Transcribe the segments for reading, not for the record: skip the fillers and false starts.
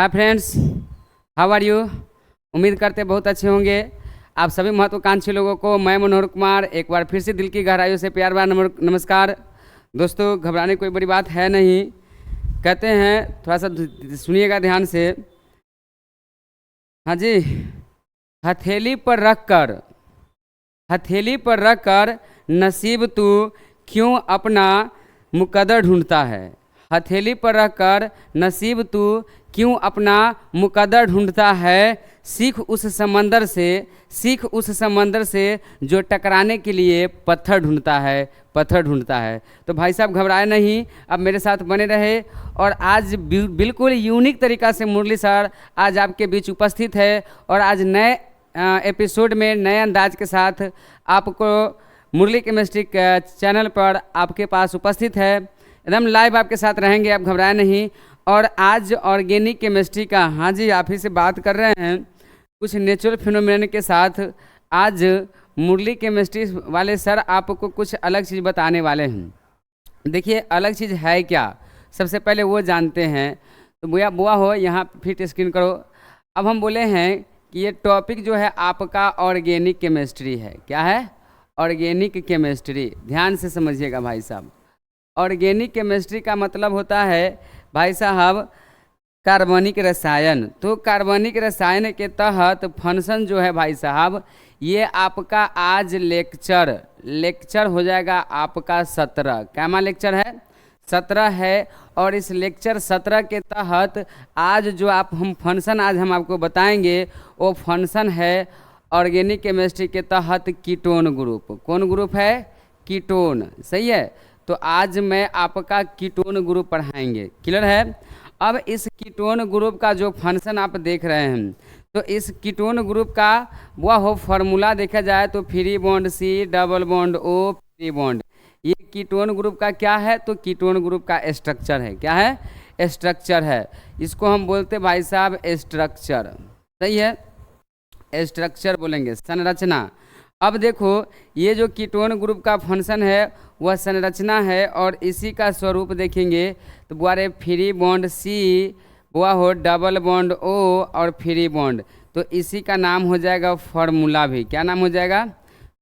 Hi friends, how are you. उम्मीद करते बहुत अच्छे होंगे। आप सभी महत्वाकांक्षी लोगों को मैं मनोहर कुमार एक बार फिर से दिल की गहराइयों से प्यार भरा नमस्कार। दोस्तों, घबराने कोई बड़ी बात है नहीं। कहते हैं, थोड़ा सा सुनिएगा ध्यान से। हाँ जी। हथेली पर रख कर हथेली पर रख कर नसीब तू क्यों अपना मुकद्दर ढूंढता है। हथेली पर रख कर नसीब तू क्यों अपना मुकद्दर ढूंढता है। सीख उस समंदर से जो टकराने के लिए पत्थर ढूंढता है। तो भाई साहब, घबराए नहीं, अब मेरे साथ बने रहे। और आज बिल्कुल यूनिक तरीका से मुरली सर आज आपके बीच उपस्थित है और आज नए एपिसोड में नए अंदाज के साथ आपको मुरली केमिस्ट्री चैनल पर आपके पास उपस्थित है। एकदम लाइव आपके साथ रहेंगे, आप घबराए नहीं। और आज ऑर्गेनिक केमिस्ट्री का, हाँ जी, आप ही से बात कर रहे हैं कुछ नेचुरल फिनोमेनन के साथ। आज मुरली केमिस्ट्री वाले सर आपको कुछ अलग चीज़ बताने वाले हैं। देखिए, अलग चीज़ है क्या, सबसे पहले वो जानते हैं। तो बुआ हो, यहाँ फिट स्क्रीन करो। अब हम बोले हैं कि ये टॉपिक जो है आपका ऑर्गेनिक केमिस्ट्री है। क्या है? Organic chemistry. ध्यान से समझिएगा भाई साहब। ऑर्गेनिक केमिस्ट्री का मतलब होता है भाई साहब कार्बनिक रसायन। तो कार्बनिक रसायन के तहत फंक्शन जो है भाई साहब, ये आपका आज लेक्चर हो जाएगा आपका 17। कैमा लेक्चर है? 17 है। और इस लेक्चर 17 के तहत आज जो हम फंक्शन आज हम आपको बताएंगे वो फंक्शन है ऑर्गेनिक केमिस्ट्री के तहत कीटोन ग्रुप। कौन ग्रुप है? कीटोन। सही है। तो आज मैं आपका कीटोन ग्रुप पढ़ाएंगे। क्लियर है? अब इस कीटोन ग्रुप का जो फंक्शन आप देख रहे हैं, तो इस कीटोन ग्रुप का वह फॉर्मूला देखा जाए तो free bond C, double bond O, free bond. ये कीटोन ग्रुप का क्या है? तो कीटोन ग्रुप का स्ट्रक्चर है। क्या है? स्ट्रक्चर है। इसको हम बोलते भाई साहब स्ट्रक्चर। सही है, स्ट्रक्चर बोलेंगे, संरचना। अब देखो, ये जो कीटोन ग्रुप का फंक्शन है वह संरचना है। और इसी का स्वरूप देखेंगे तो बुआरे फ्री बॉन्ड C, बुआ हो डबल बॉन्ड O और फ्री बॉन्ड। तो इसी का नाम हो जाएगा फार्मूला भी। क्या नाम हो जाएगा?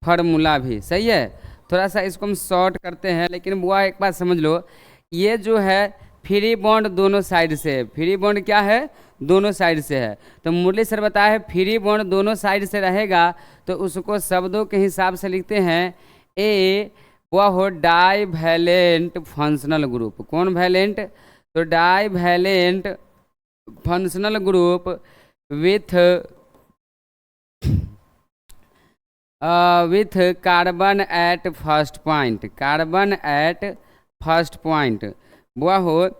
फार्मूला भी। सही है। थोड़ा सा इसको हम शॉर्ट करते हैं, लेकिन बुआ एक बात समझ लो, ये जो है फ्री बॉन्ड दोनों साइड से है। फ्री बॉन्ड क्या है? दोनों साइड से है। तो मुरली सर बताया है फ्री बॉन्ड दोनों साइड से रहेगा तो उसको शब्दों के हिसाब से लिखते हैं ए, वह हो डाई वैलेंट फंक्शनल ग्रुप। कौन वैलेंट? तो divalent functional group with carbon at first point. वह हो,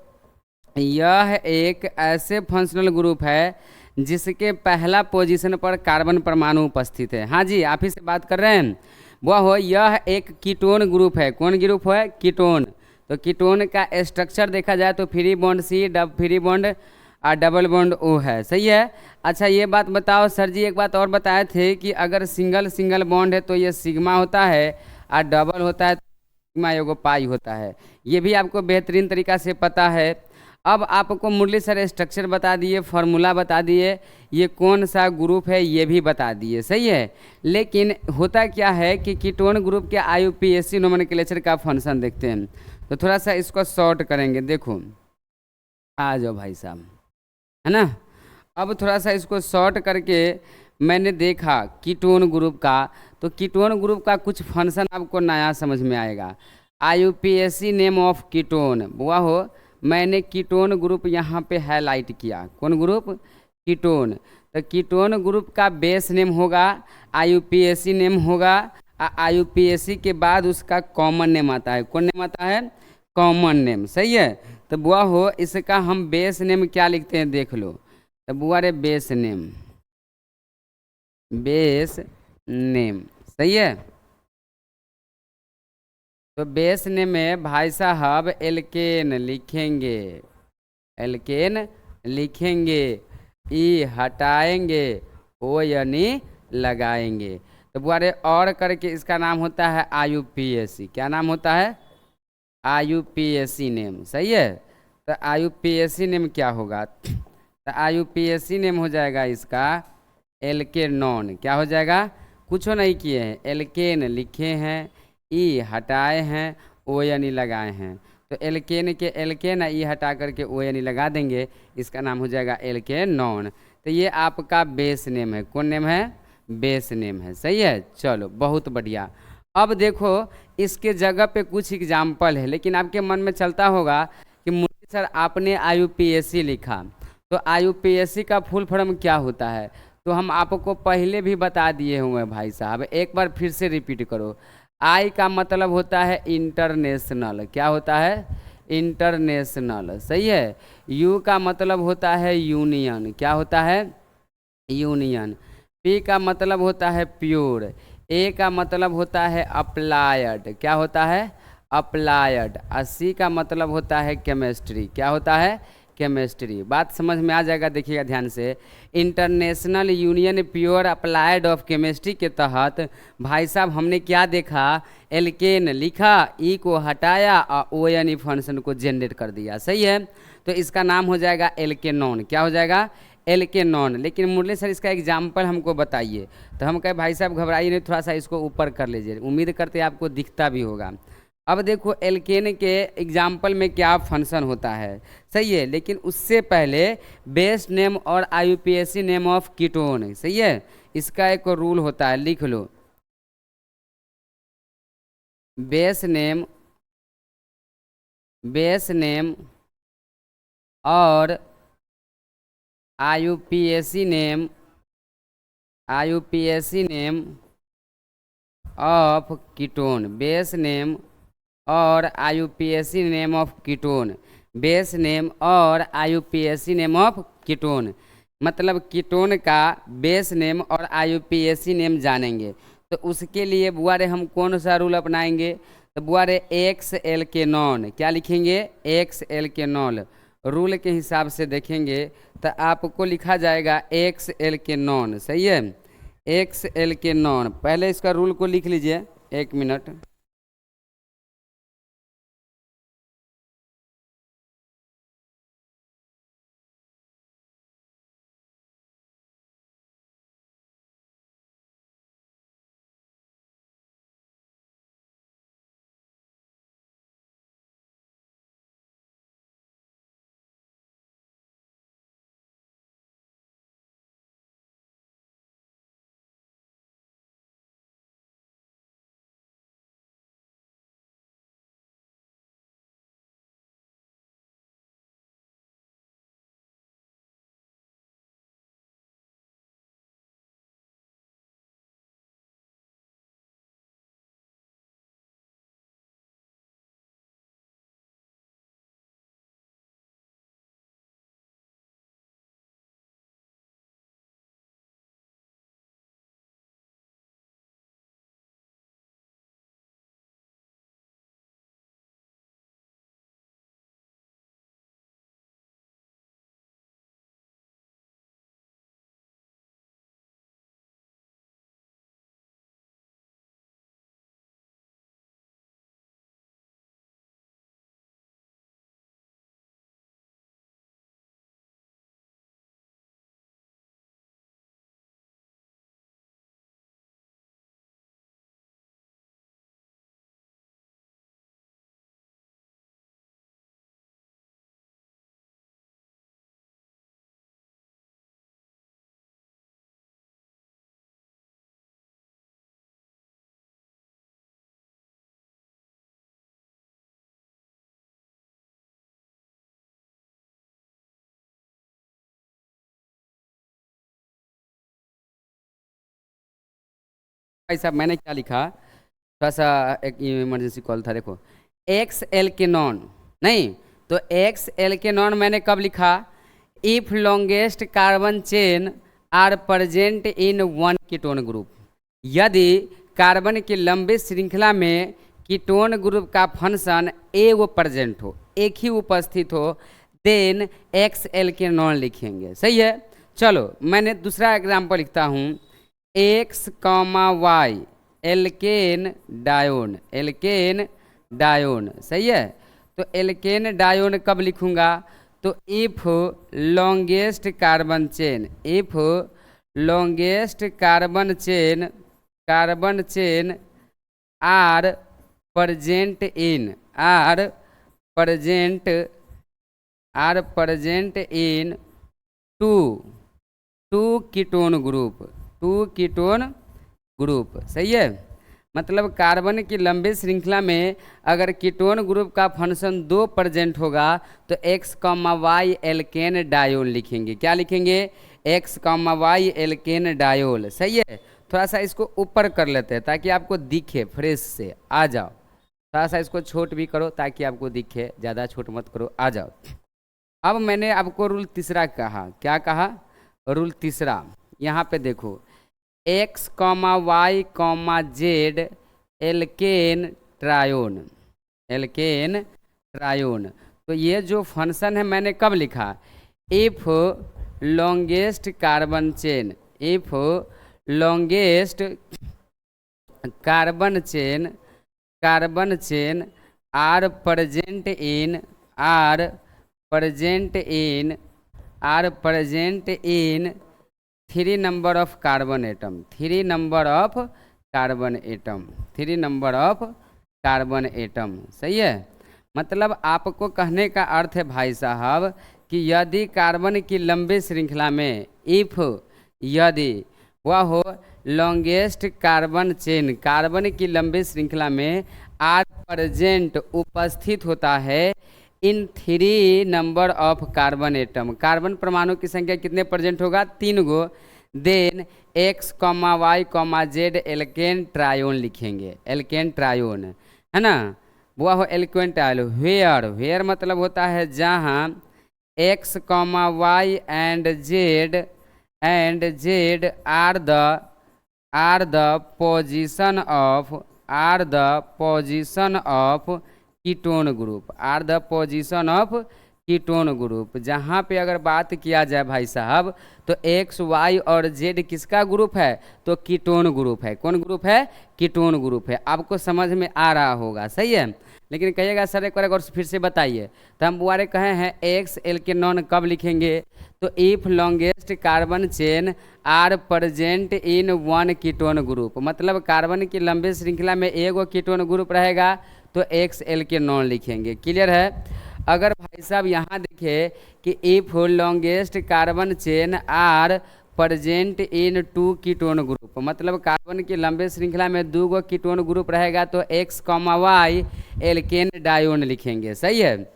यह एक ऐसे फंक्शनल ग्रुप है जिसके पहला पोजीशन पर कार्बन परमाणु उपस्थित है। हाँ जी, आप ही से बात कर रहे हैं। वह हो, यह एक कीटोन ग्रुप है। कौन ग्रुप है? कीटोन। तो कीटोन का स्ट्रक्चर देखा जाए तो free bond C, free bond और डबल बॉन्ड O है। सही है। अच्छा, ये बात बताओ सर जी, एक बात और बताए थे कि अगर सिंगल बॉन्ड है तो ये सिग्मा होता है और डबल होता है तो सिग्मा एगो पाई होता है। ये भी आपको बेहतरीन तरीका से पता है। अब आपको मुरली सर स्ट्रक्चर बता दिए, फार्मूला बता दिए, ये कौन सा ग्रुप है ये भी बता दिए। सही है। लेकिन होता क्या है कि कीटोन ग्रुप के IUPAC नोमेनक्लेचर का फंक्शन देखते हैं। तो थोड़ा सा इसको शॉर्ट करेंगे। देखो, आ जाओ भाई साहब, है ना। अब थोड़ा सा इसको शॉर्ट करके मैंने देखा कीटोन ग्रुप का, तो कीटोन ग्रुप का कुछ फंक्शन आपको नया समझ में आएगा। IUPAC name of ketone. बुआ हो, मैंने कीटोन ग्रुप यहाँ पे हाईलाइट किया। कौन ग्रुप? कीटोन। तो कीटोन ग्रुप का बेस नेम होगा, IUPAC नेम होगा। IUPAC के बाद उसका कॉमन नेम आता है। कौन नेम आता है? Common name. सही है। तो बुआ हो, इसका हम बेस नेम क्या लिखते हैं देख लो। तो बुआ रे, बेस नेम। सही है। तो बेस नेम में भाई साहब एल्केन लिखेंगे, ई हटाएंगे, ओ यानी लगाएंगे। तो बुआरे और करके इसका नाम होता है IUPAC। क्या नाम होता है? IUPAC name. सही है। तो IUPAC नेम क्या होगा? तो IUPAC नेम हो जाएगा इसका एल्केनॉन। क्या हो जाएगा? कुछ नहीं किए हैं, एल्केन लिखे हैं, ई हटाए हैं, ओ यानी लगाए हैं। तो एल्केन के एल्केन ई हटा करके ओ यानी लगा देंगे, इसका नाम हो जाएगा एल्केनॉन। तो ये आपका बेस नेम है। कौन नेम है? बेस नेम है। सही है, चलो बहुत बढ़िया। अब देखो इसके जगह पे कुछ एग्जाम्पल है, लेकिन आपके मन में चलता होगा कि मुझे सर आपने IUPAC लिखा, तो IUPAC का फुल फॉर्म क्या होता है? तो हम आपको पहले भी बता दिए हुए हैं भाई साहब, एक बार फिर से रिपीट करो। आई का मतलब होता है इंटरनेशनल। क्या होता है? इंटरनेशनल। सही है। यू का मतलब होता है यूनियन। क्या होता है? यूनियन। पी का मतलब होता है प्योर। ए का मतलब होता है अप्लायड। क्या होता है? अप्लायड। और सी का मतलब होता है केमिस्ट्री। क्या होता है? केमिस्ट्री। बात समझ में आ जाएगा, देखिएगा ध्यान से। International union pure applied of chemistry के तहत भाई साहब हमने क्या देखा? एल्केन लिखा, ई को हटाया और ओ यानी फंक्शन को जनरेट कर दिया। सही है। तो इसका नाम हो जाएगा एल्केनॉन। क्या हो जाएगा? एल्केनॉन। लेकिन मुरली सर इसका एग्जाम्पल हमको बताइए। तो हम कहे भाई साहब घबराइए नहीं, थोड़ा सा इसको ऊपर कर लीजिए, उम्मीद करते आपको दिखता भी होगा। अब देखो एल्केन के एग्जाम्पल में क्या फंक्शन होता है। सही है, लेकिन उससे पहले बेस नेम और IUPAC नेम ऑफ कीटोन। सही है, इसका एक रूल होता है, लिख लो। बेस नेम और IUPAC name of ketone. Base name और IUPAC name of ketone. Base name और IUPAC नेम ऑफ कीटोन, मतलब कीटोन का बेस नेम और IUPAC नेम जानेंगे। तो उसके लिए बुआ रे हम कौन सा रूल अपनाएंगे? तो बुआ रे एक्स एल्केनॉन। क्या लिखेंगे? एक्स एल्केनॉल। रूल के हिसाब से देखेंगे तो आपको लिखा जाएगा एक्स एल्केनॉन। सही है, एक्स एल्केनॉन। पहले इसका रूल को लिख लीजिए, 1 मिनट। भाई साहब मैंने क्या लिखा, थोड़ा सा एक इमरजेंसी कॉल था। देखो एक्स एल्केनॉन नहीं, तो एक्स एल्केनॉन मैंने कब लिखा? If longest carbon chain are present in one ketone group. यदि कार्बन की लंबी श्रृंखला में कीटोन ग्रुप का फंक्शन ए वो प्रेजेंट हो, एक ही उपस्थित हो, देन एक्स एल्केनॉन लिखेंगे। सही है। चलो मैंने दूसरा एग्जाम्पल लिखता हूँ, X comma Y alkane dione. Alkane dione. सही है। तो एल्केन डायोन कब लिखूंगा? तो if longest carbon chain, if longest carbon chain are present in are present in two ketone group सही है। मतलब कार्बन की लंबी श्रृंखला में अगर कीटोन ग्रुप का फंक्शन 2 प्रेजेंट होगा तो X, Y एल्केन डायोल लिखेंगे। क्या लिखेंगे? X, Y alkane diol. सही है। थोड़ा सा इसको ऊपर कर लेते हैं ताकि आपको दिखे फ्रेश से। आ जाओ, थोड़ा सा इसको छोट भी करो ताकि आपको दिखे, ज़्यादा छोट मत करो। आ जाओ। अब मैंने आपको रूल तीसरा कहा। क्या कहा? रूल तीसरा। यहाँ पे देखो X, Y, Z alkane trione. तो ये जो फंक्शन है मैंने कब लिखा? If longest carbon chain, if longest carbon chain are present in 3 number of carbon atom, 3 number of carbon atom. सही है। मतलब आपको कहने का अर्थ है भाई साहब कि यदि कार्बन की लंबी श्रृंखला में यदि वह हो लॉन्गेस्ट कार्बन चेन, कार्बन की लंबी श्रृंखला में आर प्रेजेंट उपस्थित होता है in 3 number of carbon atom, carbon परमाणु की संख्या कितने प्रेजेंट होगा? 3 go. Then X, Y, Z alkane trione लिखेंगे। एल्केन ट्रायोन है ना, वह हो एल्केन ट्रायोन। वेयर मतलब होता है जहाँ X, Y and Z are the position of ketone group, जहाँ पे अगर बात किया जाए भाई साहब तो X, Y और Z किसका ग्रुप है? तो कीटोन ग्रुप है। कौन ग्रुप है? कीटोन ग्रुप है। आपको समझ में आ रहा होगा। सही है। लेकिन कहिएगा सर एक बार और फिर से बताइए। तो हम बुआरे कहे हैं X एल्केनॉन कब लिखेंगे? तो if longest carbon chain are present in 1 ketone group, मतलब कार्बन की लंबी श्रृंखला में एगो कीटोन ग्रुप रहेगा तो X एल्केनॉन लिखेंगे। क्लियर है। अगर भाई साहब यहाँ देखिए कि if longest carbon chain are present in 2 ketone group, मतलब कार्बन की लंबे श्रृंखला में 2 गो कीटोन ग्रुप रहेगा तो X, Y एल्केन डायोन लिखेंगे। सही है।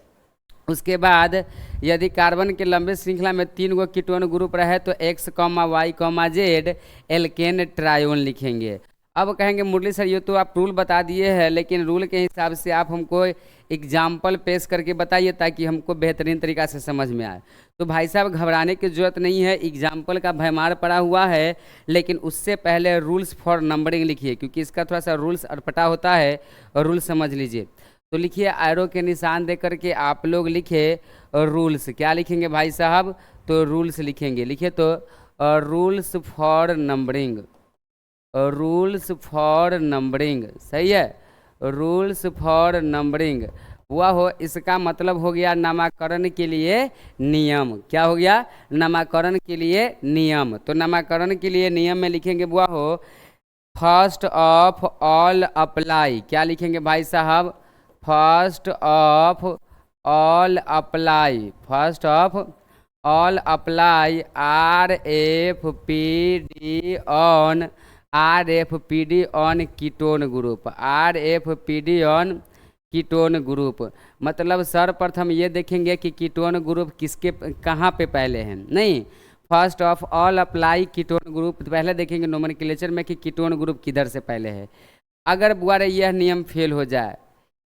उसके बाद यदि कार्बन के लंबे श्रृंखला में 3 गो कीटोन ग्रुप रहे तो X, Y, Z alkane trione लिखेंगे। अब कहेंगे मुरली सर ये तो आप रूल बता दिए हैं, लेकिन रूल के हिसाब से आप हमको एग्जाम्पल पेश करके बताइए ताकि हमको बेहतरीन तरीक़ा से समझ में आए। तो भाई साहब घबराने की ज़रूरत नहीं है, एग्जाम्पल का भयमार पड़ा हुआ है, लेकिन उससे पहले रूल्स फॉर नंबरिंग लिखिए क्योंकि इसका थोड़ा सा रूल्स अटपटा होता है और रूल समझ लीजिए। तो लिखिए एरो के निशान दे करके आप लोग लिखे रूल्स। क्या लिखेंगे भाई साहब? तो रूल्स लिखेंगे। लिखिए तो रूल्स फॉर नंबरिंग। सही है। रूल्स फॉर नंबरिंग हुआ हो, इसका मतलब हो गया नामकरण के लिए नियम। क्या हो गया? नामकरण के लिए नियम। तो नामकरण के लिए नियम में लिखेंगे बुआ हो फर्स्ट ऑफ ऑल अप्लाई। क्या लिखेंगे भाई साहब? First of all apply RFPD on ketone group. मतलब सर्वप्रथम ये देखेंगे कि कीटोन ग्रुप किसके कहाँ पे पहले हैं। नहीं, first of all apply ketone group पहले देखेंगे नोमेनक्लेचर में कि कीटोन ग्रुप किधर से पहले है। अगर बुआरे यह नियम फेल हो जाए,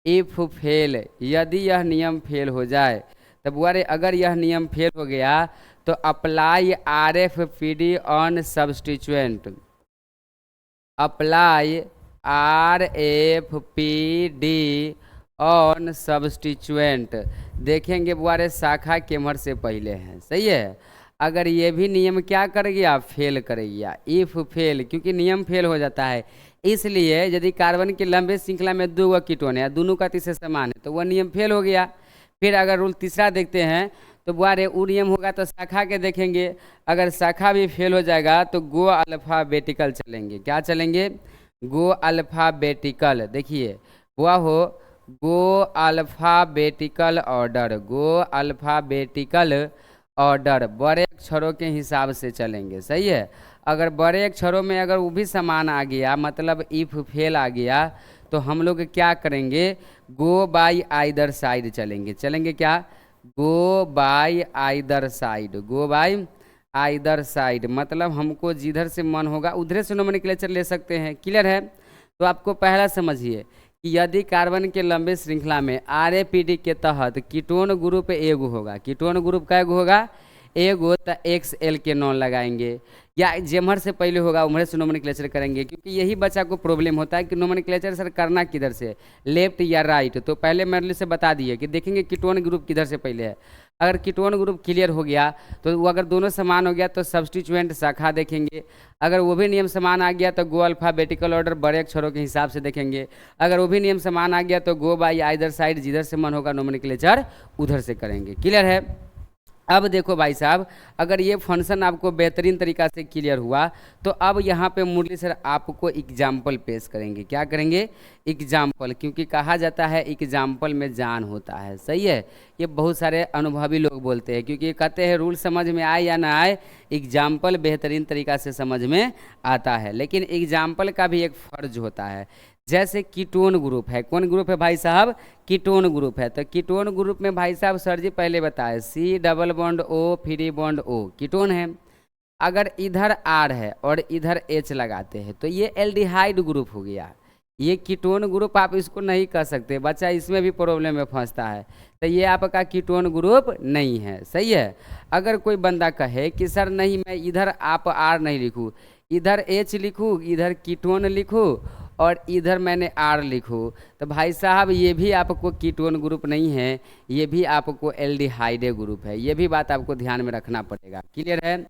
यदि यह नियम फेल हो जाए तब बुआरे अगर यह नियम फेल हो गया तो apply RFPD on substituent. Apply RFPD on substituent. देखेंगे बुआरे शाखा केमर से पहले हैं। सही है। अगर ये भी नियम क्या कर गया? फेल कर गया। इफ फेल, क्योंकि नियम फेल हो जाता है, इसलिए यदि कार्बन की लंबे श्रृंखला में 2 गो कीटोन है, दोनों का तीसरे समान है, तो वह नियम फेल हो गया। फिर अगर रूल तीसरा देखते हैं तो बुआरे ऊ नियम होगा तो शाखा के देखेंगे, अगर शाखा भी फेल हो जाएगा तो गो अल्फ़ाबेटिकल चलेंगे। क्या चलेंगे? गो अल्फ़ाबेटिकल। देखिए हुआ हो गो अल्फ़ाबेटिकल ऑर्डर, गो अल्फ़ाबेटिकल ऑर्डर बड़े अक्षरों के हिसाब से चलेंगे। सही है। अगर बड़े अक्षरों में अगर वो भी समान आ गया, मतलब इफ फेल आ गया, तो हम लोग क्या करेंगे? गो बाई आइदर साइड चलेंगे। चलेंगे क्या? Go by either side, go by either side, मतलब हमको जिधर से मन होगा उधर से नोमेनक्लेचर ले सकते हैं। क्लियर है? तो आपको पहला समझिए कि यदि कार्बन के लंबे श्रृंखला में RAPD के तहत कीटोन ग्रुप एगो होगा, कीटोन ग्रुप का एगो होगा? एगो, तो XL के नॉन लगाएंगे, या जेमहर से पहले होगा उम्हर से नोमेनक्लेचर करेंगे, क्योंकि यही बच्चा को प्रॉब्लम होता है कि नोमेनक्लेचर सर करना किधर से, लेफ्ट या राइट। तो पहले मैंने से बता दिए कि देखेंगे कीटोन ग्रुप किधर से पहले है। अगर कीटोन ग्रुप क्लियर हो गया तो वो अगर दोनों समान हो गया तो सब्स्टिट्यूएंट शाखा देखेंगे। अगर वो भी नियम समान आ गया तो गो अल्फ़ाबेटिकल ऑर्डर बड़े अक्षरों के हिसाब से देखेंगे। अगर वो भी नियम समान आ गया तो गो बाई आइदर साइड, जिधर से मन होगा नोमेनक्लेचर उधर से करेंगे। क्लियर है? अब देखो भाई साहब, अगर ये फंक्शन आपको बेहतरीन तरीका से क्लियर हुआ तो अब यहाँ पे मुरली सर आपको एग्जाम्पल पेश करेंगे। क्या करेंगे? एग्जाम्पल, क्योंकि कहा जाता है एग्जाम्पल में जान होता है। सही है। ये बहुत सारे अनुभवी लोग बोलते हैं, क्योंकि कहते हैं रूल समझ में आए या ना आए, एग्जाम्पल बेहतरीन तरीका से समझ में आता है। लेकिन एग्जाम्पल का भी एक फर्ज होता है। जैसे कीटोन ग्रुप है, कौन ग्रुप है भाई साहब? कीटोन ग्रुप है। तो कीटोन ग्रुप में भाई साहब सर जी पहले बताए C double bond O free bond O ketone है। अगर इधर R है और इधर H लगाते हैं तो ये एल्डिहाइड ग्रुप हो गया। ये कीटोन ग्रुप आप इसको नहीं कह सकते, बच्चा इसमें भी प्रॉब्लम में फंसता है। तो ये आपका कीटोन ग्रुप नहीं है। सही है। अगर कोई बंदा कहे कि सर नहीं मैं इधर आप R नहीं लिखूँ, इधर H लिखूँ, इधर कीटोन लिखूँ और इधर मैंने R लिखूँ, तो भाई साहब ये भी आपको कीटोन ग्रुप नहीं है, ये भी आपको एल्डिहाइड ग्रुप है। ये भी बात आपको ध्यान में रखना पड़ेगा। क्लियर है?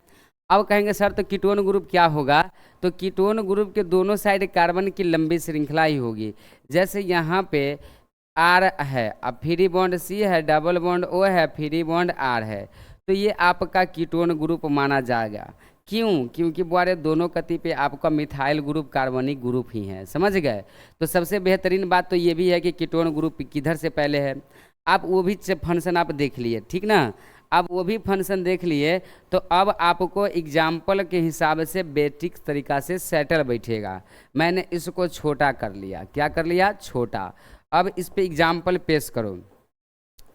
अब कहेंगे सर तो कीटोन ग्रुप क्या होगा? तो कीटोन ग्रुप के दोनों साइड कार्बन की लंबी श्रृंखला ही होगी। जैसे यहाँ पे R है, अब फ्री बॉन्ड C है, डबल बॉन्ड O है, फ्री बॉन्ड R है, तो ये आपका कीटोन ग्रुप माना जाएगा। क्यों? क्योंकि बुआरे दोनों कती पे आपका मिथाइल ग्रुप कार्बनिक ग्रुप ही है। समझ गए? तो सबसे बेहतरीन बात तो ये भी है कि कीटोन ग्रुप किधर से पहले है। आप वो भी फंक्शन आप देख लिए, ठीक ना? अब वो भी फंक्शन देख लिए तो अब आपको एग्जाम्पल के हिसाब से बेसिक तरीका से सेटल बैठेगा। मैंने इसको छोटा कर लिया। क्या कर लिया? छोटा। अब इस पे एग्जाम्पल पेश करो।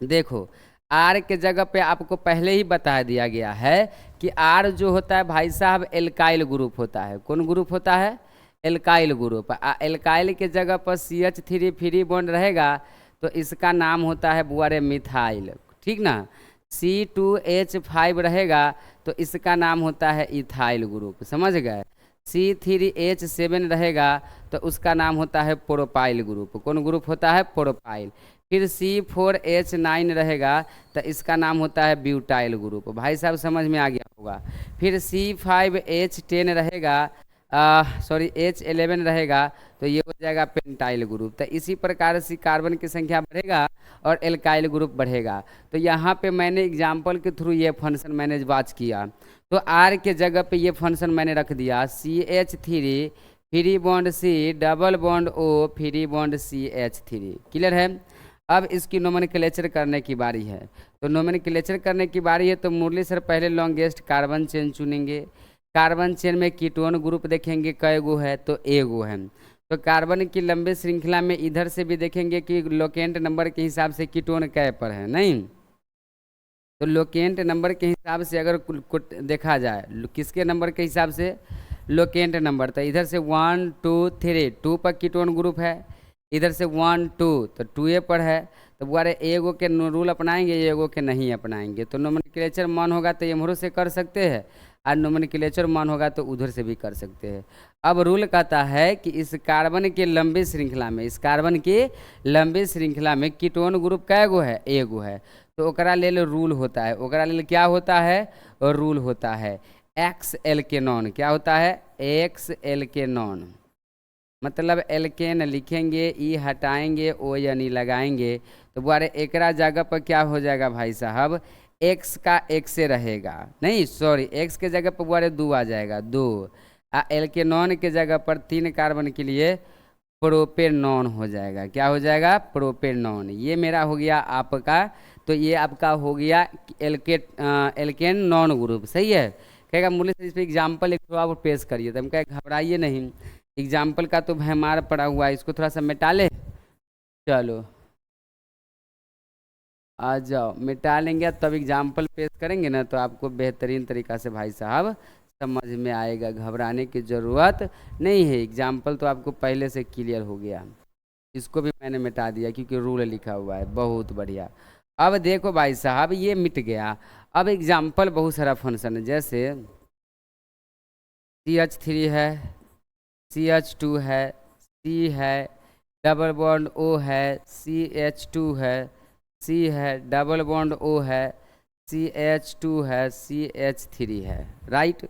देखो R के जगह पे आपको पहले ही बता दिया गया है कि R जो होता है भाई साहब एल्काइल ग्रुप होता है। कौन ग्रुप होता है? Alkyl group. एल्काइल के जगह पर CH3 फ्री बॉन्ड रहेगा तो इसका नाम होता है बुआरे मिथाइल। ठीक ना? C2H5 रहेगा तो इसका नाम होता है इथाइल ग्रुप। समझ गए? C3H7 रहेगा तो उसका नाम होता है प्रोपाइल ग्रुप। कौन ग्रुप होता है? प्रोपाइल। फिर C4H9 रहेगा तो इसका नाम होता है ब्यूटाइल ग्रुप। भाई साहब समझ में आ गया होगा। फिर C5H10 रहेगा, सॉरी H11 रहेगा तो ये हो जाएगा पेंटाइल ग्रुप। तो इसी प्रकार से कार्बन की संख्या बढ़ेगा और एल्काइल ग्रुप बढ़ेगा। तो यहाँ पे मैंने एग्जाम्पल के थ्रू ये फंक्शन मैंने बात किया। तो R के जगह पे ये फंक्शन मैंने रख दिया CH3 free bond C double bond O free bond CH3। Clear है? अब इसकी नोमेनक्लेचर करने की बारी है। तो नोमेनक्लेचर करने की बारी है तो मुरली सर पहले लॉन्गेस्ट कार्बन चेन चुनेंगे। कार्बन चेन में कीटोन ग्रुप देखेंगे कई गो है तो एगो है। तो कार्बन की लंबे श्रृंखला में इधर से भी देखेंगे कि लोकेंट नंबर के हिसाब से कीटोन कै पर है, नहीं? तो लोकेंट नंबर के हिसाब से अगर देखा जाए, किसके नंबर के हिसाब से? Locant number. तो इधर से 1 2 3 2 पर कीटोन ग्रुप है, इधर से 1 2 तो 2A पर है। तो बुआरे एगो के रूल अपनाएंगे, एगो के नहीं अपनाएंगे। तो नोमेनक्लेचर मन होगा तो एमहरो से कर सकते हैं और नोमेनक्लेचर मन होगा तो उधर से भी कर सकते हैं। अब रूल कहता है कि इस कार्बन के लंबे श्रृंखला में, इस कार्बन के लंबे श्रृंखला में कीटोन ग्रुप कै गो है? एगो है। तो ओकरा लेल रूल होता है, ओकरा लेल क्या होता है? और रूल होता है XL के नॉन। क्या होता है? XL के नॉन। मतलब एल्केन लिखेंगे, ई हटाएंगे, ओ यानी लगाएंगे। तो बुआरे एकरा जगह पर क्या हो जाएगा भाई साहब? एक्स का एक से रहेगा, नहीं सॉरी, एक्स के जगह पर वारे 2 आ जाएगा, 2। एल्केनॉन के जगह पर 3 कार्बन के लिए प्रोपेनॉन हो जाएगा। क्या हो जाएगा? प्रोपेनॉन। ये मेरा हो गया आपका, तो ये आपका हो गया एल्केन नॉन ग्रुप। सही है। कहेगा मुरली सर इस पर एग्जाम्पल एक थोड़ा और पेश करिए, तो हम कहे घबराइए नहीं, एग्जाम्पल का तो भैमार पड़ा हुआ है, इसको थोड़ा सा मिटा ले। चलो आ जाओ, मिटा लेंगे तब एग्जाम्पल पेश करेंगे ना, तो आपको बेहतरीन तरीका से भाई साहब समझ में आएगा, घबराने की ज़रूरत नहीं है। एग्जाम्पल तो आपको पहले से क्लियर हो गया। इसको भी मैंने मिटा दिया क्योंकि रूल लिखा हुआ है। बहुत बढ़िया। अब देखो भाई साहब ये मिट गया। अब एग्जाम्पल बहुत सारा फंक्शन है, जैसे CH3 है, CH2 है, C है, डबल बॉन्ड O है, CH2 है, C है, डबल बॉन्ड O है, CH2 है, CH3 है। राइट।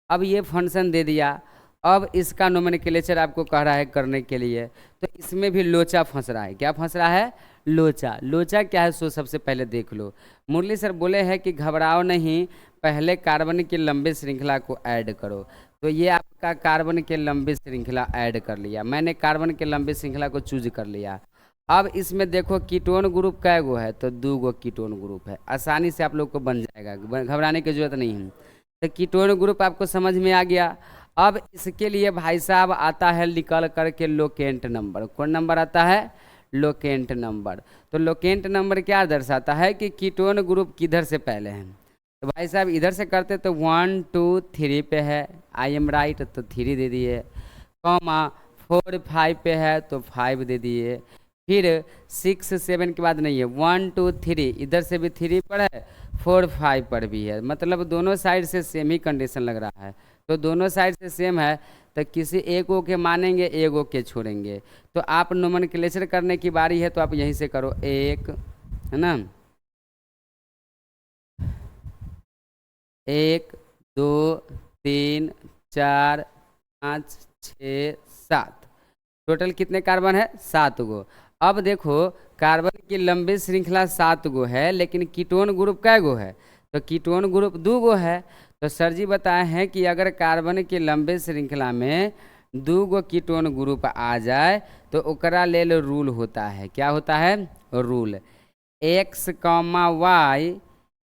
अब ये फंक्शन दे दिया। अब इसका नोमेनक्लेचर आपको कह रहा है करने के लिए, तो इसमें भी लोचा फंस रहा है। क्या फंस रहा है? लोचा। लोचा क्या है सो सबसे पहले देख लो। मुरली सर बोले हैं कि घबराओ नहीं, पहले कार्बन की लंबी श्रृंखला को ऐड करो। तो ये आपका कार्बन के लंबी श्रृंखला ऐड कर लिया मैंने, कार्बन के लंबी श्रृंखला को चूज कर लिया। अब इसमें देखो कीटोन ग्रुप कै गो है, तो 2 गो कीटोन ग्रुप है। आसानी से आप लोग को बन जाएगा, घबराने की जरूरत नहीं है। तो कीटोन ग्रुप आपको समझ में आ गया। अब इसके लिए भाई साहब आता है निकल करके लोकेंट नंबर। कौन नंबर आता है? Locant number. तो लोकेंट नंबर क्या दर्शाता है कि कीटोन ग्रुप किधर से पहले है। तो भाई साहब इधर से करते तो 1 2 3 पे है, आई एम राइट, तो 3 दे दिए। कॉमा 4 5 पे है तो 5 दे दिए। फिर 6 7 के बाद नहीं है, 1 2 3, इधर से भी 3 पर है, 4 5 पर भी है। मतलब दोनों साइड से सेम ही कंडीशन लग रहा है। तो दोनों साइड से सेम है, तो किसी एक को के मानेंगे, एक को के छोड़ेंगे। तो आप नोमेनक्लेचर करने की बारी है, तो आप यहीं से करो। 1 है ना, 1 2 3 4 5 6 7, टोटल कितने कार्बन है? 7 गो। अब देखो कार्बन की लंबी श्रृंखला 7 गो है, लेकिन कीटोन ग्रुप कै गो है? तो कीटोन ग्रुप 2 गो है। तो सर जी बताए हैं कि अगर कार्बन की लंबी श्रृंखला में 2 गो कीटोन ग्रुप आ जाए तो ओकरा लेल रूल होता है। क्या होता है? Rule X, Y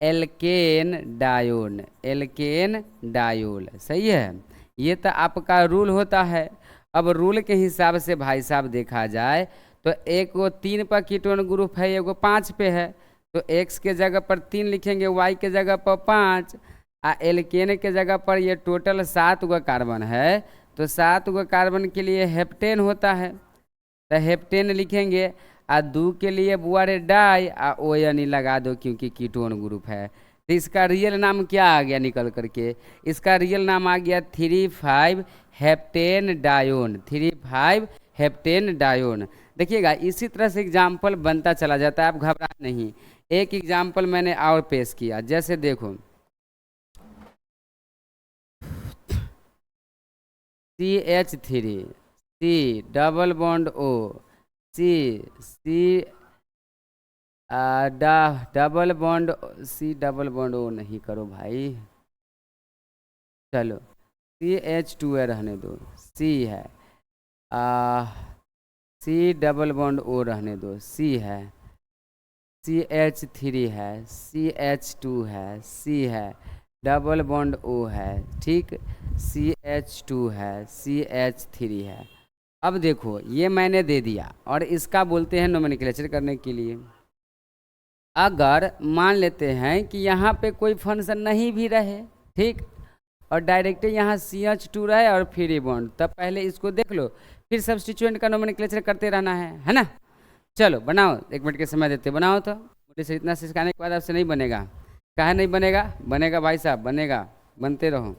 alkane dione, alkane diol. सही है, ये तो आपका रूल होता है। अब रूल के हिसाब से भाई साहब देखा जाए तो एक वो 3 पर कीटोन ग्रुप है, एगो 5 पे है, तो X के जगह पर 3 लिखेंगे, Y के जगह पर 5, एल्केन के जगह पर ये टोटल 7 गो कार्बन है। तो 7 गो कार्बन के लिए हेप्टेन होता है, तो हेप्टेन लिखेंगे। 2 के लिए बुआरे डाई, ओ यानी लगा दो क्योंकि कीटोन ग्रुप है। तो इसका रियल नाम क्या आ गया निकल करके? इसका रियल नाम आ गया 3 5 हेप्टेन डायोन, 3 5 हेप्टेन डायोन। देखिएगा इसी तरह से एग्जाम्पल बनता चला जाता है, आप घबरा नहीं। एक एग्जाम्पल मैंने और पेश किया, जैसे देखो CH3, C double bond O, C double bond C double bond O नहीं करो भाई, चलो CH2 है, रहने दो। C है, C डबल बॉन्ड O रहने दो, C है, CH3 है, CH2 है, C है, डबल बॉन्ड O है, ठीक, CH2 है, CH3 है। अब देखो ये मैंने दे दिया और इसका बोलते हैं नोमेनक्लेचर करने के लिए। अगर मान लेते हैं कि यहाँ पे कोई फंक्शन नहीं भी रहे, ठीक, और डायरेक्ट यहाँ CH2 रहे और फ्री बॉन्ड, तब पहले इसको देख लो, फिर सब्स्टिट्यूएंट का नोमेनक्लेचर करते रहना है ना। चलो बनाओ, 1 मिनट के समय देते, बनाओ। तो मुझे से इतना सिखाने के बाद आपसे नहीं बनेगा। काहे नहीं बनेगा? बनेगा भाई साहब, बनेगा, बनते रहो।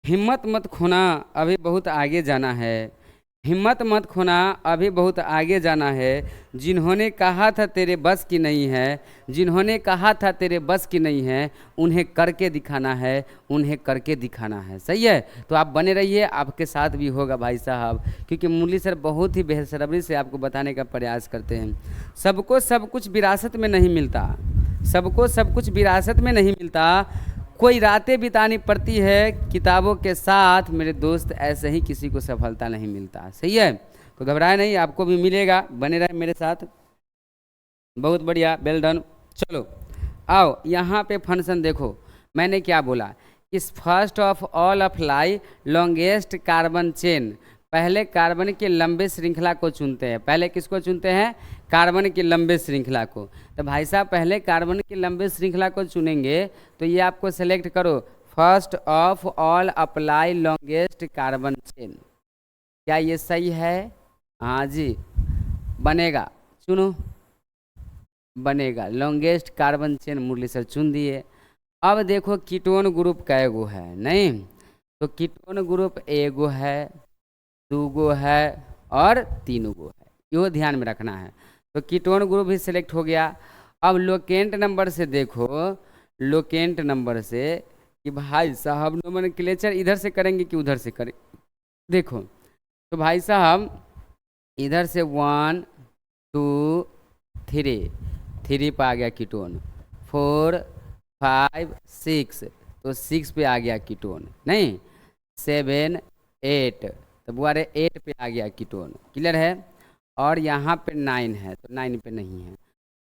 हिम्मत मत खोना, अभी बहुत आगे जाना है। हिम्मत मत खोना, अभी बहुत आगे जाना है। जिन्होंने कहा था तेरे बस की नहीं है, जिन्होंने कहा था तेरे बस की नहीं है, उन्हें करके दिखाना है, उन्हें करके दिखाना है। सही है, तो आप बने रहिए, आपके साथ भी होगा भाई साहब, क्योंकि मुरली सर बहुत ही बेसब्री से आपको बताने का प्रयास करते हैं। सबको सब कुछ विरासत में नहीं मिलता, सबको सब कुछ विरासत में नहीं मिलता, कोई रातें बितानी पड़ती है किताबों के साथ। मेरे दोस्त, ऐसे ही किसी को सफलता नहीं मिलता। सही है, तो घबराए नहीं, आपको भी मिलेगा, बने रहे मेरे साथ। बहुत बढ़िया, वेल डन। चलो आओ यहाँ पे फंक्शन देखो, मैंने क्या बोला, इस first of all apply longest carbon chain. पहले कार्बन के लंबे श्रृंखला को चुनते हैं। पहले किसको चुनते हैं? कार्बन की लंबे श्रृंखला को। तो भाई साहब पहले कार्बन की लंबे श्रृंखला को चुनेंगे, तो ये आपको सेलेक्ट करो, first of all apply longest carbon chain. क्या ये सही है? हाँ जी, बनेगा, चुनो, बनेगा लॉन्गेस्ट कार्बन चेन। मुरली सर चुन दिए। अब देखो कीटोन ग्रुप कैगो है, नहीं तो कीटोन ग्रुप एगो है, दूगो है और तीन गो है, यो ध्यान में रखना है। तो कीटोन ग्रुप भी सिलेक्ट हो गया। अब लोकेंट नंबर से देखो, लोकेंट नंबर से कि भाई साहब नोमेनक्लेचर इधर से करेंगे कि उधर से करें। देखो तो भाई साहब इधर से 1 2 3, 3 पे आ गया कीटोन, 4 5 6, तो 6 पे आ गया कीटोन, नहीं 7 8, तो बुआरे 8 पे आ गया कीटोन। क्लियर है? और यहाँ पे 9 है, तो 9 पे नहीं है।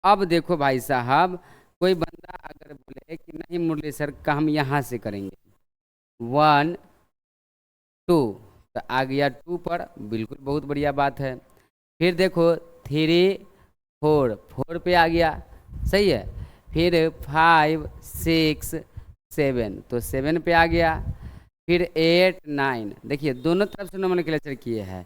अब देखो भाई साहब, कोई बंदा अगर बोले कि नहीं मुरली सर का हम यहाँ से करेंगे, 1 2, तो आ गया 2 पर, बिल्कुल बहुत बढ़िया बात है। फिर देखो 3 4, 4 पे आ गया, सही है। फिर 5 6 7, तो 7 पे आ गया। फिर 8 9, देखिए दोनों तरफ से नोमेनक्लेचर किए हैं,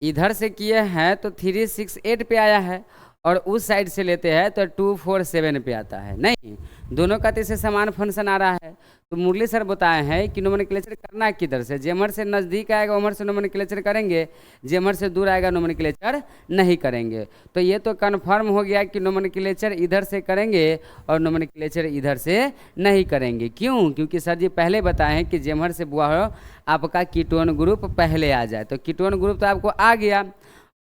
इधर से किए हैं तो 3 6 8 पे आया है, और उस साइड से लेते हैं तो 2 4 7 पे आता है, नहीं दोनों का तो इससे समान फंक्शन आ रहा है। तो मुरली सर बताए हैं कि नोमेनक्लेचर करना किधर से, जेमर से नज़दीक आएगा उमर से नोमेनक्लेचर करेंगे, जेमर से दूर आएगा नोमेनक्लेचर नहीं करेंगे। तो ये तो कन्फर्म हो गया कि नोमेनक्लेचर इधर से करेंगे और नोमेनक्लेचर इधर से नहीं करेंगे। क्यों? क्योंकि सर जी पहले बताए हैं कि जेमर से बुआ हो आपका कीटोन ग्रुप पहले आ जाए, तो कीटोन ग्रुप तो आपको आ गया।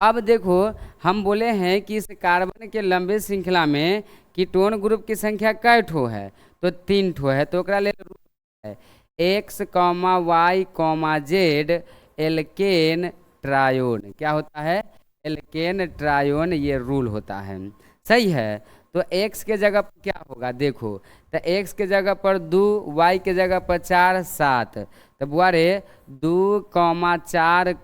अब देखो हम बोले हैं कि इस कार्बन के लंबे श्रृंखला में कीटोन ग्रुप की संख्या कै ठो है, तो 3 ठो है। तो ओकरा ले है X comma Y comma Z alkane trione. क्या होता है? एल्केन ट्रायोन, ये रूल होता है। सही है, तो x के जगह पर क्या होगा देखो, तो x के जगह पर 2, y के जगह पर 4 7, तो बुआरे 2 4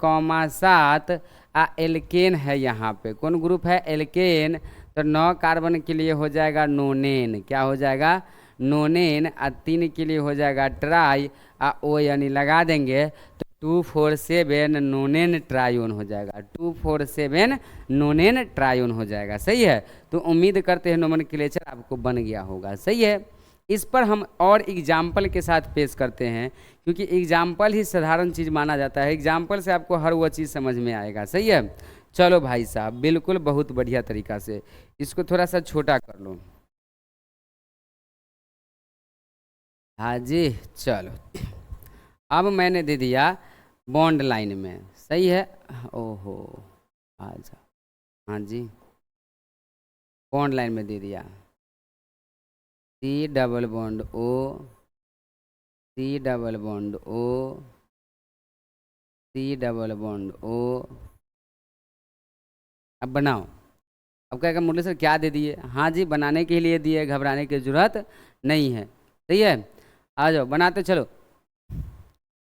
7 आ एल्केन है। यहाँ पे कौन ग्रुप है? एल्केन। तो 9 कार्बन के लिए हो जाएगा नोनेन। क्या हो जाएगा? नोनेन। आ 3 के लिए हो जाएगा ट्राई, आ ओ यानी लगा देंगे तो 2 4 7 नोनेन ट्रायोन हो जाएगा, 2 4 7 नोनेन ट्रायोन हो जाएगा। सही है, तो उम्मीद करते हैं नोमेनक्लेचर आपको बन गया होगा। सही है, इस पर हम और एग्जाम्पल के साथ पेश करते हैं, क्योंकि एग्जाम्पल ही साधारण चीज़ माना जाता है, एग्जाम्पल से आपको हर वो चीज़ समझ में आएगा। सही है, चलो भाई साहब बिल्कुल बहुत बढ़िया तरीका से इसको थोड़ा सा छोटा कर लो। हाँ जी, चलो अब मैंने दे दिया बॉन्ड लाइन में। सही है, ओहो अच्छा, हाँ जी बॉन्ड लाइन में दे दिया, C double bond O, C double bond O, C double bond O. अब बनाओ। अब क्या मुरली सर क्या दे दिए? हाँ जी बनाने के लिए दिए, घबराने की जरूरत नहीं है। सही है, आ जाओ बनाते चलो,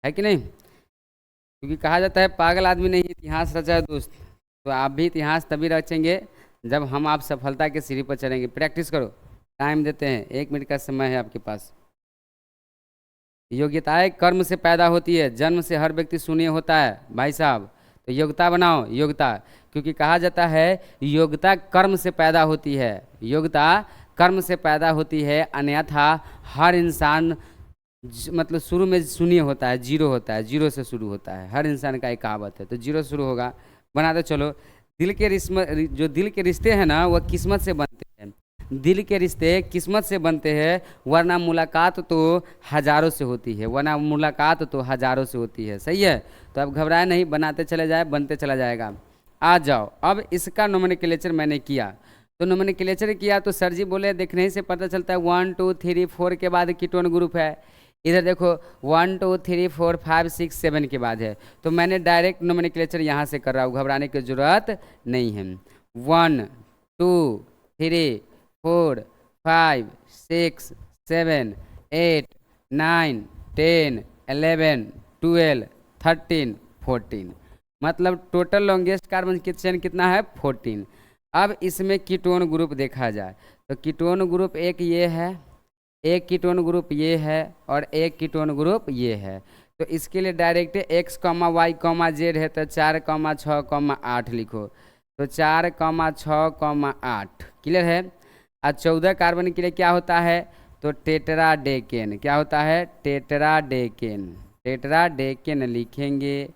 है कि नहीं? क्योंकि कहा जाता है पागल आदमी नहीं इतिहास रचा है दोस्त, तो आप भी इतिहास तभी रचेंगे जब हम आप सफलता के सीढ़ी पर चढ़ेंगे। प्रैक्टिस करो, टाइम देते हैं, 1 मिनट का समय है आपके पास। योग्यताएं कर्म से पैदा होती है, जन्म से हर व्यक्ति शून्य होता है भाई साहब। तो योग्यता बनाओ, योग्यता, क्योंकि कहा जाता है योग्यता कर्म से पैदा होती है, योग्यता कर्म से पैदा होती है, अन्यथा हर इंसान मतलब शुरू में शून्य होता है, जीरो होता है, जीरो से शुरू होता है, हर इंसान का एक कहावत है। तो जीरो से शुरू होगा, बनाते चलो। दिल के रिश्म जो दिल के रिश्ते हैं ना, वह किस्मत से बनते हैं। दिल के रिश्ते किस्मत से बनते हैं, वरना मुलाकात तो हजारों से होती है, वरना मुलाकात तो हजारों से होती है। सही है। तो अब घबराए नहीं, बनाते चले जाए, बनते चला जाएगा। आ जाओ, अब इसका नोमेनक्लेचर मैंने किया। तो नोमेनक्लेचर किया तो सर जी बोले देखने ही से पता चलता है 1 2 3 4 के बाद कीटोन ग्रुप है। इधर देखो 1 2 3 4 5 6 7 के बाद है। तो मैंने डायरेक्ट नोमेनक्लेचर यहाँ से कर रहा हूँ, घबराने की जरूरत नहीं है। 1 2 3 4 5 6 7 8 9 10 11 12 13 14, मतलब टोटल लॉन्गेस्ट कार्बन की चेन कितना है? 14। अब इसमें कीटोन ग्रुप देखा जाए तो कीटोन ग्रुप एक ये है, एक कीटोन ग्रुप ये है, और एक कीटोन ग्रुप ये है। तो इसके लिए direct x comma Y comma Z है, तो 4 कॉमा 6 कॉमा 8 लिखो। तो 4 कॉमा 6 कॉमा 8 क्लियर है। और 14 कार्बन के लिए क्या होता है? तो टेट्राडेकेन। क्या होता है? टेट्राडेकेन। टेट्राडेकेन लिखेंगे,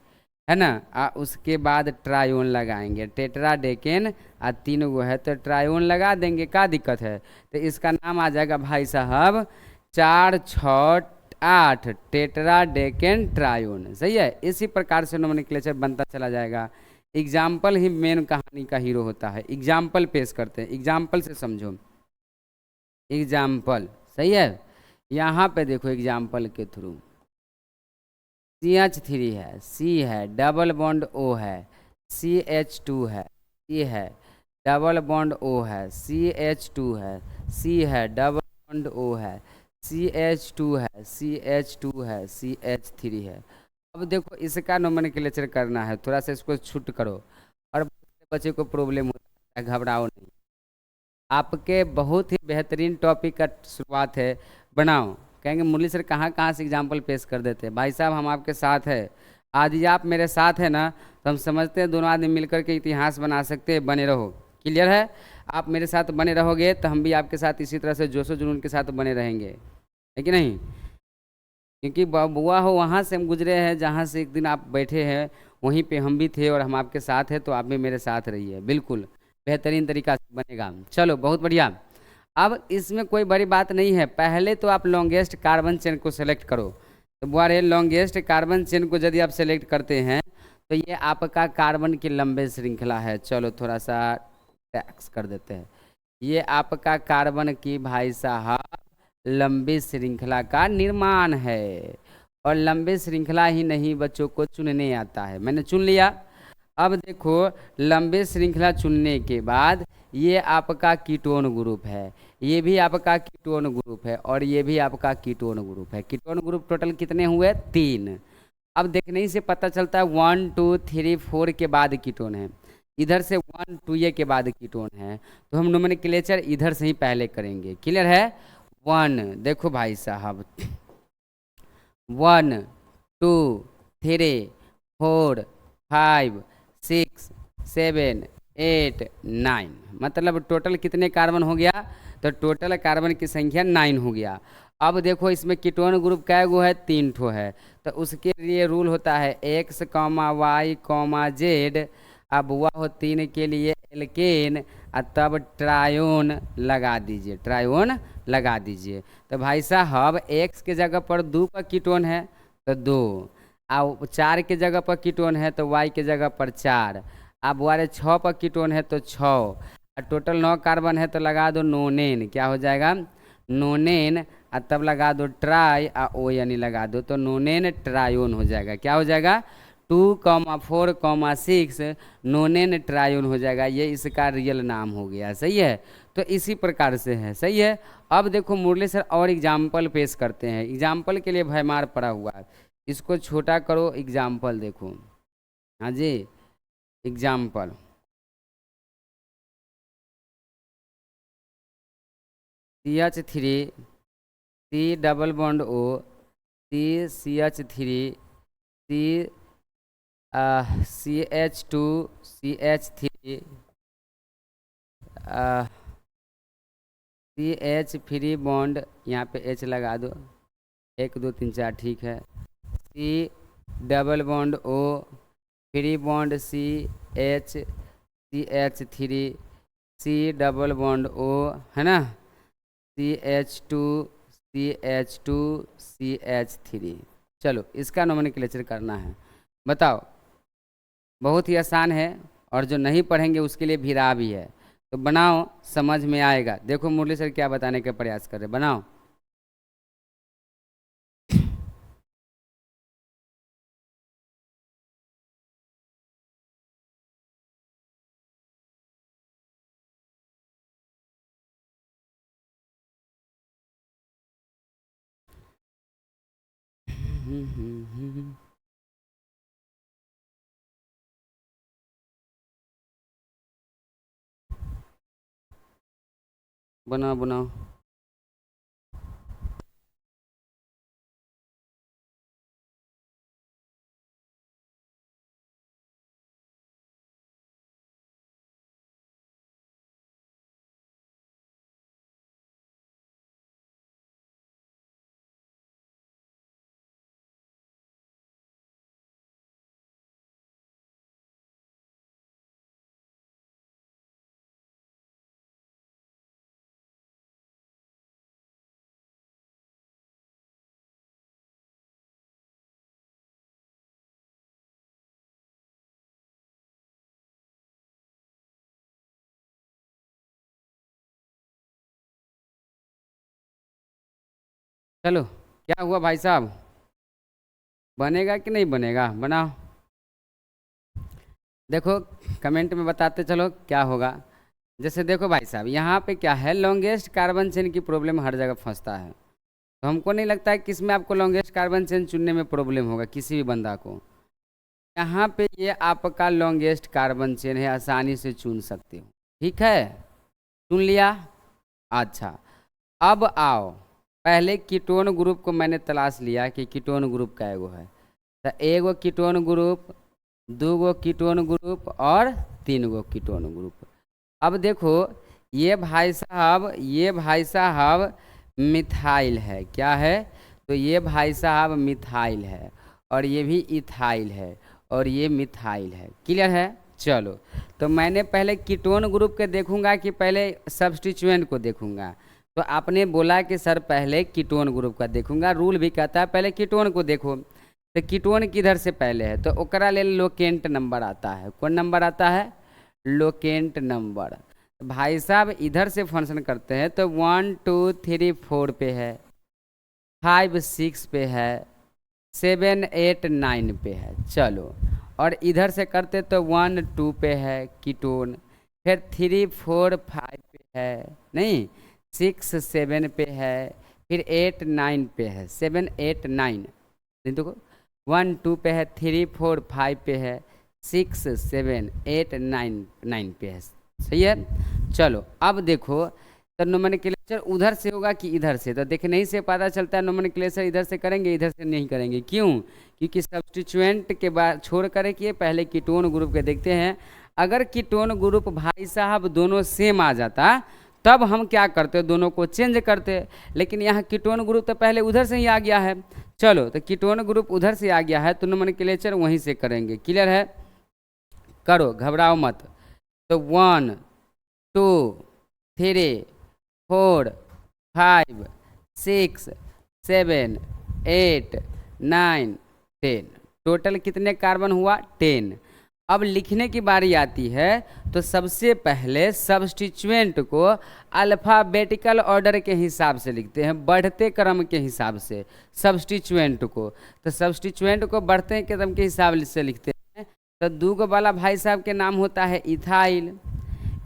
है ना। उसके बाद ट्रायोन लगाएंगे, टेट्राडेकेन। तीन गो है तो ट्रायोन लगा देंगे, क्या दिक्कत है। तो इसका नाम आ जाएगा भाई साहब 4 6 8 टेट्राडेकेन ट्रायोन। सही है। इसी प्रकार से नोमेनक्लेचर बनता चला जाएगा। एग्जाम्पल ही मेन कहानी का हीरो होता है। एग्जाम्पल पेश करते हैं, एग्जाम्पल से समझो। एग्जाम्पल सही है। यहाँ पे देखो एग्जाम्पल के थ्रू CH3 है, C है, डबल बॉन्ड O है, CH2 है, C है, डबल बॉन्ड O है, CH2 है, C है, डबल बॉन्ड O है, CH2 है, CH2 है, CH3 है। अब देखो इसका नोमेनक्लेचर करना है, थोड़ा सा इसको छूट करो। और बच्चे को प्रॉब्लम होता है, घबराओ नहीं। आपके बहुत ही बेहतरीन टॉपिक का शुरुआत है, बनाओ। कहेंगे मुरली सर कहाँ कहाँ से एग्जाम्पल पेश कर देते हैं। भाई साहब हम आपके साथ है, आज ही आप मेरे साथ है ना, तो हम समझते हैं दोनों आदमी मिलकर के इतिहास बना सकते हैं। बने रहो, क्लियर है। आप मेरे साथ बने रहोगे तो हम भी आपके साथ इसी तरह से जोशो जुनून के साथ बने रहेंगे, है कि नहीं। क्योंकि बुआ हो वहाँ से हम गुजरे हैं, जहाँ से एक दिन आप बैठे हैं वहीं पे हम भी थे, और हम आपके साथ हैं, तो आप भी मेरे साथ रहिए। बिल्कुल बेहतरीन तरीका से बनेगा। चलो बहुत बढ़िया। अब इसमें कोई बड़ी बात नहीं है, पहले तो आप लॉन्गेस्ट कार्बन चेन को सेलेक्ट करो। तो बुआ रे लॉन्गेस्ट कार्बन चेन को यदि आप सेलेक्ट करते हैं तो ये आपका कार्बन की लंबे श्रृंखला है। चलो थोड़ा सा टैक्स कर देते हैं। ये आपका कार्बन की भाई साहब लंबी श्रृंखला का निर्माण है। और लंबे श्रृंखला ही नहीं, बच्चों को चुनने आता है। मैंने चुन लिया। अब देखो लंबे श्रृंखला चुनने के बाद ये आपका कीटोन ग्रुप है, ये भी आपका कीटोन ग्रुप है, और ये भी आपका कीटोन ग्रुप है। कीटोन ग्रुप टोटल कितने हुए? 3। अब देखने ही से पता चलता है 1 2 3 4 के बाद कीटोन है। इधर से 1 2 ये के बाद कीटोन है, तो हम नोमेनक्लेचर इधर से ही पहले करेंगे। क्लियर है। 1 देखो भाई साहब 1 2 3 4 5 6 7 8 9, मतलब टोटल कितने कार्बन हो गया? तो टोटल कार्बन की संख्या 9 हो गया। अब देखो इसमें कीटोन ग्रुप कै गो है? 3 ठो है। तो उसके लिए रूल होता है x comma Y comma Z. अब हुआ हो 3 के लिए एल्केन, और तब ट्रायोन लगा दीजिए, ट्रायोन लगा दीजिए। तो भाई साहब x के जगह पर 2 का कीटोन है तो 2, और 4 के जगह पर कीटोन है तो y के जगह पर 4। अब वाले 6 पर कीटोन है तो 6, और टोटल 9 कार्बन है तो लगा दो नोनेन। क्या हो जाएगा? नोनेन। और तब लगा दो ट्राई, और ओ यानी लगा दो, तो नोनेन ट्रायोन हो जाएगा। क्या हो जाएगा? 2,4,6 नोनेन ट्रायोन हो जाएगा। ये इसका रियल नाम हो गया। सही है। तो इसी प्रकार से है। सही है। अब देखो मुरली सर और एग्जाम्पल पेश करते हैं। एग्जाम्पल के लिए भयमार पड़ा हुआ है, इसको छोटा करो। एग्जाम्पल देखो, हाँ जी example CH3 C double bond O, CH3 C CH2 CH3 CH free bond, यहाँ पे H लगा दो, 1 2 3 4 ठीक है। C double bond O, free bond CH3, C double bond O, है ना, CH2CH3। चलो इसका नोमेनक्लेचर करना है, बताओ। बहुत ही आसान है, और जो नहीं पढ़ेंगे उसके लिए भिरा भी है। तो बनाओ, समझ में आएगा। देखो मुरली सर क्या बताने का प्रयास कर रहे, बनाओ। बनाओ बनाओ। चलो क्या हुआ भाई साहब, बनेगा कि नहीं बनेगा, बनाओ। देखो कमेंट में बताते चलो क्या होगा। जैसे देखो भाई साहब, यहाँ पे क्या है, लॉन्गेस्ट कार्बन चेन की प्रॉब्लम हर जगह फंसता है। तो हमको नहीं लगता है कि इसमें आपको लॉन्गेस्ट कार्बन चेन चुनने में प्रॉब्लम होगा किसी भी बंदा को। यहाँ पे ये आपका लॉन्गेस्ट कार्बन चेन है, आसानी से चुन सकते हो। ठीक है, चुन लिया। अच्छा, अब आओ, पहले कीटोन ग्रुप को मैंने तलाश लिया कि कीटोन ग्रुप का एगो है। तो एगो कीटोन ग्रुप, 2 गो कीटोन ग्रुप और 3 गो कीटोन ग्रुप। अब देखो ये भाई साहब मिथाइल है, क्या है, तो ये भाई साहब मिथाइल है, और ये भी इथाइल है, और ये मिथाइल है। क्लियर है। चलो, तो मैंने पहले कीटोन ग्रुप के देखूंगा कि पहले सब्स्टिट्यूएंट को देखूंगा। तो आपने बोला कि सर पहले कीटोन ग्रुप का देखूंगा, रूल भी कहता है पहले कीटोन को देखो। तो कीटोन किधर से पहले है, तो ओकरा ले लोकेंट नंबर आता है। कौन नंबर आता है, लोकेंट नंबर। भाई साहब इधर से फंक्शन करते हैं तो 1 2 3 4 पे है, 5 6 पे है, 7 8 9 पे है। चलो, और इधर से करते तो 1 2 पे है कीटोन, फिर 3 4 5 पे है, नहीं 6 7 पे है, फिर 8 9 पे है, 7 8 9। देखो 1 2 पे है, 3 4 5 पे है, 6 7 8 9 9 पे है। सही है। चलो अब देखो, तो नोमेनक्लेचर उधर से होगा कि इधर से, तो देखने ही से पता चलता है नोमेनक्लेचर इधर से करेंगे इधर से नहीं करेंगे। क्यों, क्योंकि सब्स्टिट्यूएंट के बाद छोड़ करके पहले कीटोन ग्रुप के देखते हैं। अगर कीटोन ग्रुप भाई साहब दोनों सेम आ जाता तब हम क्या करते, दोनों को चेंज करते। लेकिन यहाँ कीटोन ग्रुप तो पहले उधर से ही आ गया है। चलो, तो कीटोन ग्रुप उधर से आ गया है तो नोमेनक्लेचर वहीं से करेंगे। क्लियर है, करो, घबराओ मत। तो 1 2 3 4 5 6 7 8 9 10, टोटल कितने कार्बन हुआ, 10। अब लिखने की बारी आती है, तो सबसे पहले सब्स्टिट्यूएंट को अल्फ़ाबेटिकल ऑर्डर के हिसाब से लिखते हैं, बढ़ते क्रम के हिसाब से सब्स्टिट्यूएंट को। तो सब्स्टिट्यूएंट को बढ़ते क्रम के हिसाब से लिखते हैं। तो 2 गो वाला भाई साहब के नाम होता है इथाइल,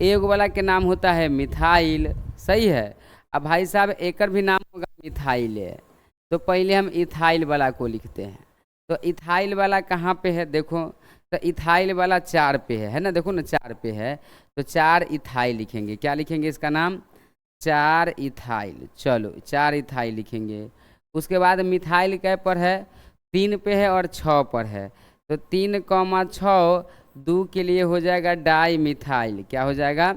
1 वाला के नाम होता है मिथाइल। सही है। अब भाई साहब एक भी नाम होगा मिथाइल है, तो पहले हम इथाइल वाला को लिखते हैं। तो इथाइल वाला कहाँ पे है, देखो, तो इथाइल वाला 4 पे है ना, देखो ना 4 पे है, तो 4 इथाइल लिखेंगे। क्या लिखेंगे इसका नाम, 4 इथाइल। चलो 4 इथाइल लिखेंगे। उसके बाद मिथाइल कै पर है, 3 पे है और 6 पर है। तो 3 6 2 के लिए हो जाएगा डाई मिथाइल। क्या हो जाएगा,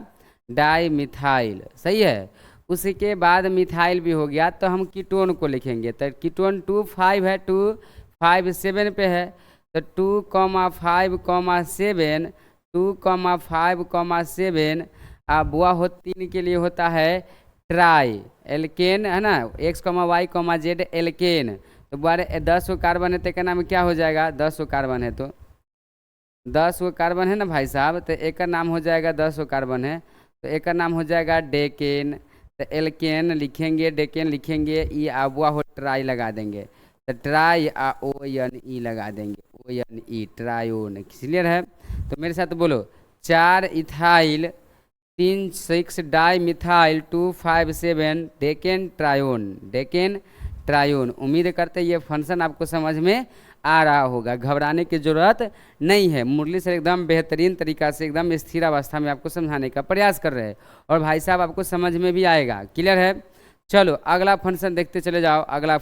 डाई मिथाइल। सही है। उसी के बाद मिथाइल भी हो गया, तो हम कीटोन को लिखेंगे। तो कीटोन 2,5 है, 2,5,7 पे है, तो 2,5,7, 2,5,7 बुआ हो 3 के लिए होता है ट्राई एल्केन, है ना, X, Y, Z एल्केन। तो बारे 10 गो कार्बन है, तो एक नाम क्या हो जाएगा, 10 गो कार्बन है तो 10 गो कार्बन है ना भाई साहब, तो एक का नाम हो जाएगा, 10 गो कार्बन है तो एक का नाम हो जाएगा डेकेन। तो एल्केन लिखेंगे, डेकेन लिखेंगे, ई बुआ हो ट्राई लगा देंगे, तो ट्राई ON-E लगा देंगे, ON-E ट्रायोन। क्लियर है? तो मेरे साथ बोलो, 4 ethyl 3,6 di methyl 2,5,7 decane ट्रायोन, decane ट्रायोन। उम्मीद करते ये फंक्शन आपको समझ में आ रहा होगा, घबराने की जरूरत नहीं है। मुरली सर एकदम बेहतरीन तरीका से एकदम स्थिर अवस्था में आपको समझाने का प्रयास कर रहे हैं, और भाई साहब आपको समझ में भी आएगा। क्लियर है? चलो अगला फंक्शन देखते चले जाओ। अगला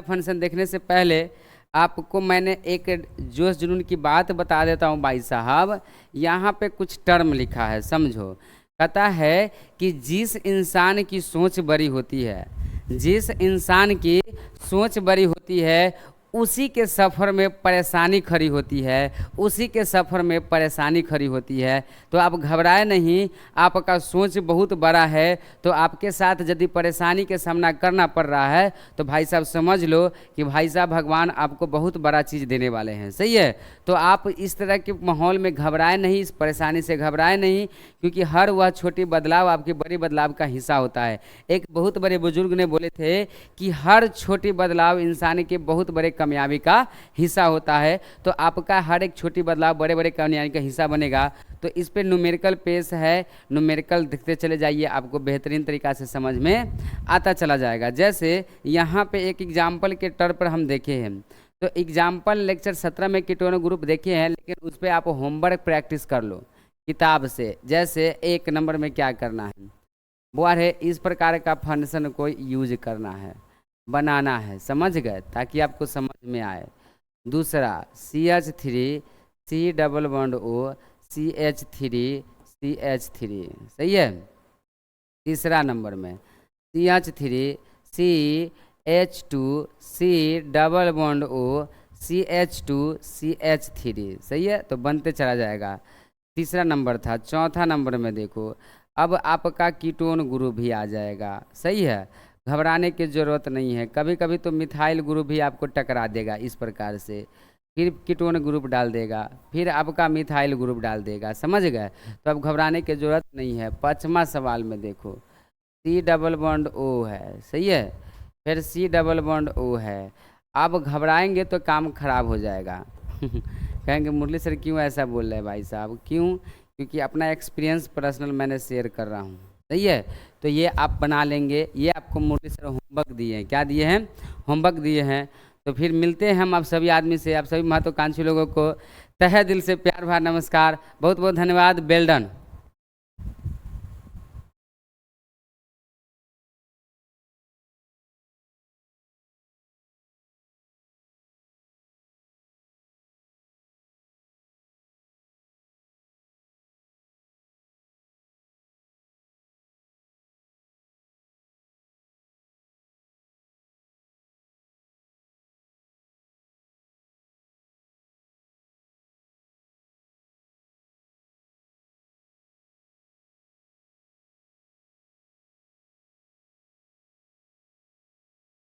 फंक्शन देखने से पहले आपको मैंने एक जोश जुनून की बात बता देता हूँ भाई साहब। यहाँ पे कुछ टर्म लिखा है, समझो। कहता है कि जिस इंसान की सोच बड़ी होती है, जिस इंसान की सोच बड़ी होती है, उसी के सफ़र में परेशानी खड़ी होती है, उसी के सफ़र में परेशानी खड़ी होती है। तो आप घबराए नहीं, आपका सोच बहुत बड़ा है, तो आपके साथ यदि परेशानी के सामना करना पड़ रहा है तो भाई साहब समझ लो कि भाई साहब भगवान आपको बहुत बड़ा चीज़ देने वाले हैं। सही है? तो आप इस तरह के माहौल में घबराए नहीं, इस परेशानी से घबराए नहीं, क्योंकि हर वह छोटी बदलाव आपके बड़े बदलाव का हिस्सा होता है। एक बहुत बड़े बुजुर्ग ने बोले थे कि हर छोटी बदलाव इंसान के बहुत बड़े कामयाबी का हिस्सा होता है। तो आपका हर एक छोटी बदलाव बड़े बड़े कामयाबी का हिस्सा बनेगा। तो इस पे न्यूमेरिकल पेश है, न्यूमेरिकल देखते चले जाइए, आपको बेहतरीन तरीका से समझ में आता चला जाएगा। जैसे यहाँ पे एक एग्जाम्पल के तौर पर हम देखे हैं, तो एग्जाम्पल लेक्चर 17 में कीटोन ग्रुप देखे हैं, लेकिन उस पर आप होमवर्क प्रैक्टिस कर लो किताब से। जैसे 1 नंबर में क्या करना है, वो है इस प्रकार का फंक्शन को यूज करना है, बनाना है, समझ गए, ताकि आपको समझ में आए। दूसरा CH3 C+O CH3 CH3, सही है। तीसरा नंबर में CH3 CH2 C+O CH2 CH3, सही है। तो बनते चला जाएगा। तीसरा नंबर था। चौथा नंबर में देखो, अब आपका कीटोन ग्रुप भी आ जाएगा। सही है, घबराने की ज़रूरत नहीं है। कभी कभी तो मिथाइल ग्रुप भी आपको टकरा देगा इस प्रकार से, फिर कीटोन ग्रुप डाल देगा, फिर आपका मिथाइल ग्रुप डाल देगा, समझ गए। तो अब घबराने की ज़रूरत नहीं है। 5वां सवाल में देखो, C+O है, सही है, फिर C+O है। अब घबराएंगे तो काम खराब हो जाएगा कहेंगे मुरली सर क्यों ऐसा बोल रहे हैं भाई साहब, क्यों? क्योंकि अपना एक्सपीरियंस पर्सनल मैंने शेयर कर रहा हूँ। सही है, तो ये आप बना लेंगे। ये आपको मुरली सर होमवर्क दिए हैं। क्या दिए हैं? होमवर्क दिए हैं। तो फिर मिलते हैं हम आप सभी आदमी से, आप सभी महत्वाकांक्षी लोगों को तहे दिल से प्यार भरा नमस्कार, बहुत बहुत धन्यवाद, वेल डन।